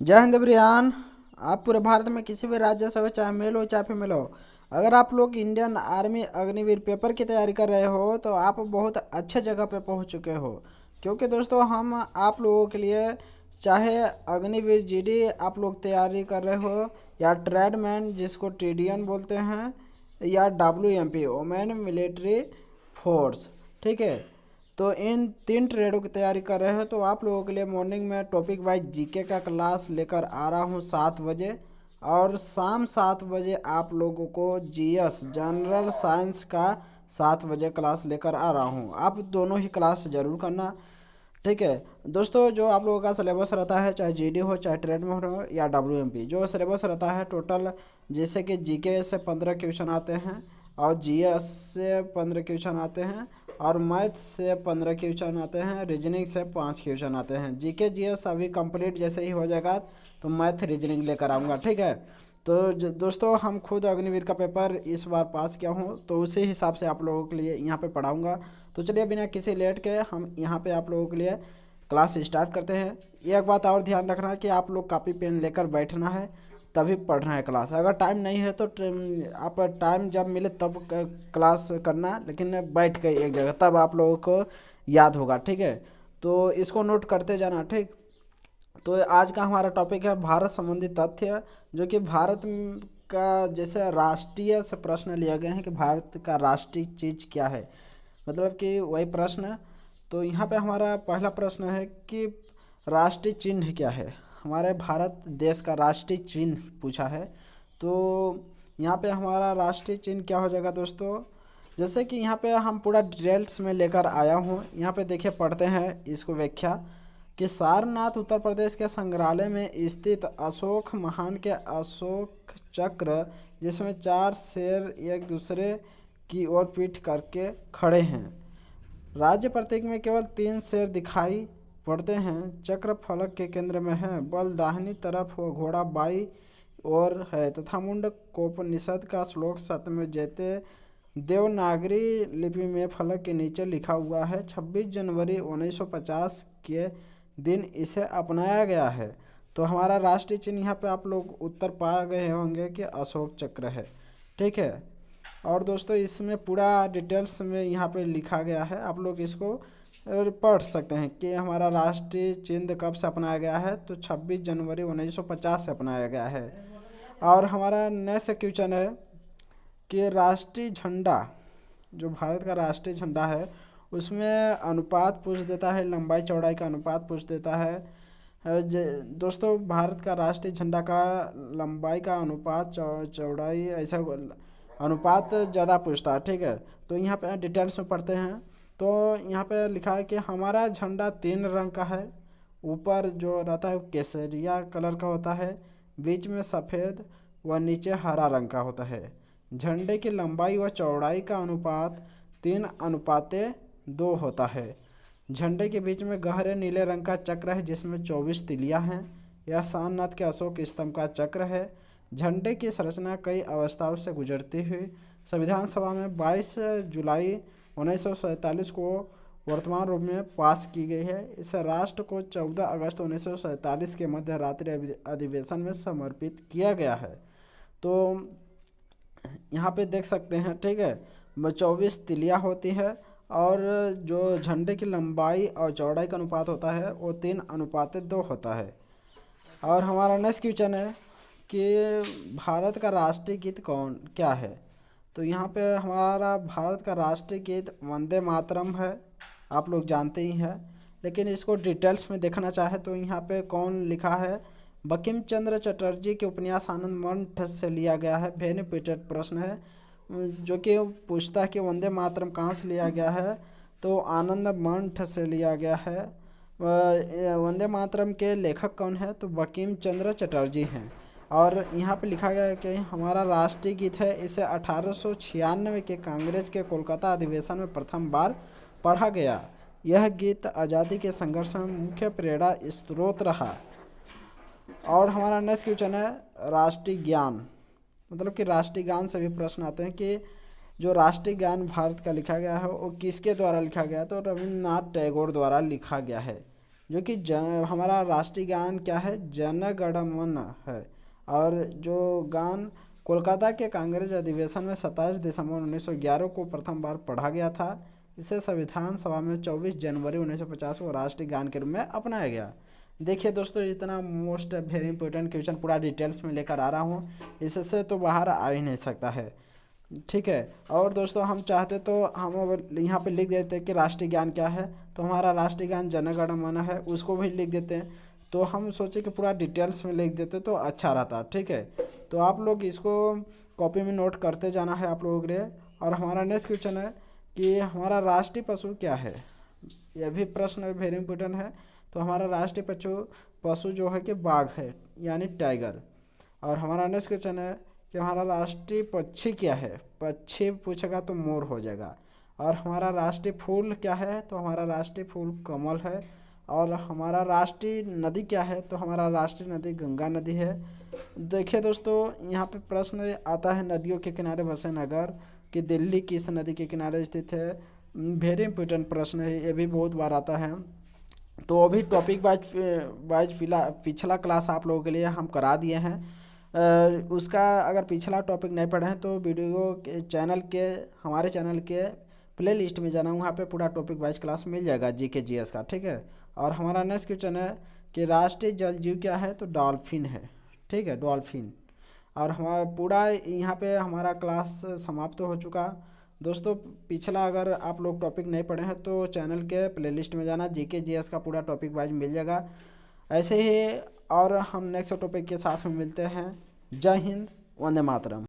जय हिंद ब्रियान। आप पूरे भारत में किसी भी राज्य से हो, चाहे मेल हो चाहे फीमेल हो, अगर आप लोग इंडियन आर्मी अग्निवीर पेपर की तैयारी कर रहे हो तो आप बहुत अच्छे जगह पे पहुंच चुके हो। क्योंकि दोस्तों हम आप लोगों के लिए, चाहे अग्निवीर जीडी आप लोग तैयारी कर रहे हो, या ट्रेडमैन जिसको टीडीएन बोलते हैं, या डब्ल्यूएमपी वोमेन मिलिट्री फोर्स, ठीक है। तो इन तीन ट्रेडों की तैयारी कर रहे हो तो आप लोगों के लिए मॉर्निंग में टॉपिक वाइज जीके का क्लास लेकर आ रहा हूँ 7 बजे, और शाम 7 बजे आप लोगों को जीएस जनरल साइंस का 7 बजे क्लास लेकर आ रहा हूँ। आप दोनों ही क्लास ज़रूर करना, ठीक है। दोस्तों जो आप लोगों का सिलेबस रहता है, चाहे जीडी हो चाहे ट्रेड में हो या डब्ल्यूएमपी, जो सिलेबस रहता है टोटल, जैसे कि जीके से 15 क्वेश्चन आते हैं, और जीएस से 15 क्वेश्चन आते हैं, और मैथ से 15 क्वेश्चन आते हैं, रीजनिंग से 5 क्वेश्चन आते हैं। जीके जीएस अभी कंप्लीट जैसे ही हो जाएगा तो मैथ रीजनिंग लेकर आऊँगा, ठीक है। तो दोस्तों हम खुद अग्निवीर का पेपर इस बार पास किया हूँ, तो उसी हिसाब से आप लोगों के लिए यहाँ पे पढ़ाऊँगा। तो चलिए बिना किसी लेट के हम यहाँ पे आप लोगों के लिए क्लास स्टार्ट करते हैं। एक बात और ध्यान रखना कि आप लोग कापी पेन लेकर बैठना है, तभी पढ़ना है क्लास। अगर टाइम नहीं है तो आप टाइम जब मिले तब क्लास करना, लेकिन बैठ के एक जगह, तब आप लोगों को याद होगा, ठीक है। तो इसको नोट करते जाना, ठीक। तो आज का हमारा टॉपिक है भारत संबंधी तथ्य, जो कि भारत का जैसे राष्ट्रीय से प्रश्न लिए गए हैं कि भारत का राष्ट्रीय चीज़ क्या है, मतलब कि वही प्रश्न। तो यहाँ पे हमारा पहला प्रश्न है कि राष्ट्रीय चिन्ह क्या है। हमारे भारत देश का राष्ट्रीय चिन्ह पूछा है। तो यहाँ पे हमारा राष्ट्रीय चिन्ह क्या हो जाएगा दोस्तों, जैसे कि यहाँ पे हम पूरा डिटेल्स में लेकर आया हूँ। यहाँ पे देखिए पढ़ते हैं इसको व्याख्या कि सारनाथ उत्तर प्रदेश के संग्रहालय में स्थित अशोक महान के अशोक चक्र, जिसमें 4 शेर एक दूसरे की ओर पीठ करके खड़े हैं। राज्य प्रतीक में केवल 3 शेर दिखाई पड़ते हैं। चक्र फलक के केंद्र में है, बल दाहिनी तरफ हो, घोड़ा बाई और है, तथा मुंड कोपनिषद का श्लोक सत्यमेव जयते देवनागरी लिपि में फलक के नीचे लिखा हुआ है। 26 जनवरी 1950 के दिन इसे अपनाया गया है। तो हमारा राष्ट्रीय चिन्ह यहाँ पे आप लोग उत्तर पा गए होंगे कि अशोक चक्र है, ठीक है। और दोस्तों इसमें पूरा डिटेल्स में यहाँ पे लिखा गया है, आप लोग इसको पढ़ सकते हैं कि हमारा राष्ट्रीय चिन्ह कब से अपनाया गया है। तो 26 जनवरी 1950 से अपनाया गया है। और हमारा नेक्स्ट क्वेश्चन है कि राष्ट्रीय झंडा, जो भारत का राष्ट्रीय झंडा है, उसमें अनुपात पूछ देता है, लंबाई चौड़ाई का अनुपात पूछ देता है। दोस्तों भारत का राष्ट्रीय झंडा का लंबाई का अनुपात चौड़ाई ऐसा अनुपात ज़्यादा पूछता है, ठीक है। तो यहाँ पे डिटेल्स में पढ़ते हैं। तो यहाँ पे लिखा है कि हमारा झंडा 3 रंग का है। ऊपर जो रहता है केसरिया कलर का होता है, बीच में सफ़ेद व नीचे हरा रंग का होता है। झंडे की लंबाई व चौड़ाई का अनुपात 3:2 होता है। झंडे के बीच में गहरे नीले रंग का चक्र है, जिसमें 24 तिलियां हैं। यह सारनाथ के अशोक स्तंभ का चक्र है। झंडे की संरचना कई अवस्थाओं से गुजरती हुई संविधान सभा में 22 जुलाई 1947 को वर्तमान रूप में पास की गई है। इसे राष्ट्र को 14 अगस्त 1947 के मध्य रात्रि अधिवेशन में समर्पित किया गया है। तो यहाँ पे देख सकते हैं, ठीक है, 24 तिलियाँ होती है, और जो झंडे की लंबाई और चौड़ाई का अनुपात होता है वो 3:2 होता है। और हमारा नेक्स्ट क्वेश्चन है कि भारत का राष्ट्रीय गीत कौन क्या है। तो यहाँ पे हमारा भारत का राष्ट्रीय गीत वंदे मातरम है, आप लोग जानते ही हैं। लेकिन इसको डिटेल्स में देखना चाहे तो यहाँ पे कौन लिखा है, बंकिम चंद्र चटर्जी के उपन्यास आनंद मंठ से लिया गया है। वेरी रिपीटेड प्रश्न है जो कि पूछता है कि वंदे मातरम कहाँ से लिया गया है, तो आनंद मंठ से लिया गया है। वंदे मातरम के लेखक कौन है, तो बंकिम चंद्र चटर्जी हैं। और यहाँ पे लिखा गया है कि हमारा राष्ट्रीय गीत है, इसे 1896 के कांग्रेस के कोलकाता अधिवेशन में प्रथम बार पढ़ा गया। यह गीत आज़ादी के संघर्ष में मुख्य प्रेरणा स्रोत रहा। और हमारा नेक्स्ट क्वेश्चन है राष्ट्रीय ज्ञान, मतलब कि राष्ट्रीय गान से भी प्रश्न आते हैं कि जो राष्ट्रीय गान भारत का लिखा गया है वो किसके द्वारा लिखा गया है, तो रविन्द्रनाथ टैगोर द्वारा लिखा गया है, जो कि हमारा राष्ट्रीय गान क्या है, जन गण मन है। और जो गान कोलकाता के कांग्रेस अधिवेशन में 27 दिसंबर 1911 को प्रथम बार पढ़ा गया था। इसे संविधान सभा में 24 जनवरी 1950 को राष्ट्रीय गान के रूप में अपनाया गया। देखिए दोस्तों, इतना मोस्ट वेरी इंपॉर्टेंट क्वेश्चन पूरा डिटेल्स में लेकर आ रहा हूँ, इससे तो बाहर आ ही नहीं सकता है, ठीक है। और दोस्तों हम चाहते तो हम यहाँ पे लिख देते कि राष्ट्रीय गान क्या है, तो हमारा राष्ट्रीय गान जन गण मन है, उसको भी लिख देते हैं। तो हम सोचे कि पूरा डिटेल्स में लिख देते तो अच्छा रहता, ठीक है। तो आप लोग इसको कॉपी में नोट करते जाना है आप लोगों के लिए। और हमारा नेक्स्ट क्वेश्चन है कि हमारा राष्ट्रीय पशु क्या है। यह भी प्रश्न वेरी इंपॉर्टेंट है। तो हमारा राष्ट्रीय पशु जो है कि बाघ है, यानी टाइगर। और हमारा नेक्स्ट क्वेश्चन है कि हमारा राष्ट्रीय पक्षी क्या है। पक्षी पूछेगा तो मोर हो जाएगा। और हमारा राष्ट्रीय फूल क्या है, तो हमारा राष्ट्रीय फूल कमल है। और हमारा राष्ट्रीय नदी क्या है, तो हमारा राष्ट्रीय नदी गंगा नदी है। देखिए दोस्तों, यहाँ पे प्रश्न आता है नदियों के किनारे बसे नगर कि दिल्ली किस नदी के किनारे स्थित है। वेरी इंपॉर्टेंट प्रश्न है, ये भी बहुत बार आता है। तो अभी टॉपिक वाइज पिछला क्लास आप लोगों के लिए हम करा दिए हैं। उसका अगर पिछला टॉपिक नहीं पढ़े हैं तो वीडियो के हमारे चैनल के प्ले लिस्ट में जाना, वहाँ पे पूरा टॉपिक वाइज क्लास मिल जाएगा जीके जीएस का, ठीक है। और हमारा नेक्स्ट क्वेश्चन है कि राष्ट्रीय जल जीव क्या है, तो डॉल्फिन है, ठीक है, डॉल्फिन। और हमारा पूरा यहाँ पे हमारा क्लास समाप्त हो चुका। दोस्तों पिछला अगर आप लोग टॉपिक नहीं पढ़े हैं तो चैनल के प्लेलिस्ट में जाना, जीके जीएस का पूरा टॉपिक वाइज मिल जाएगा ऐसे ही। और हम नेक्स्ट टॉपिक के साथ में मिलते हैं। जय हिंद, वंदे मातरम।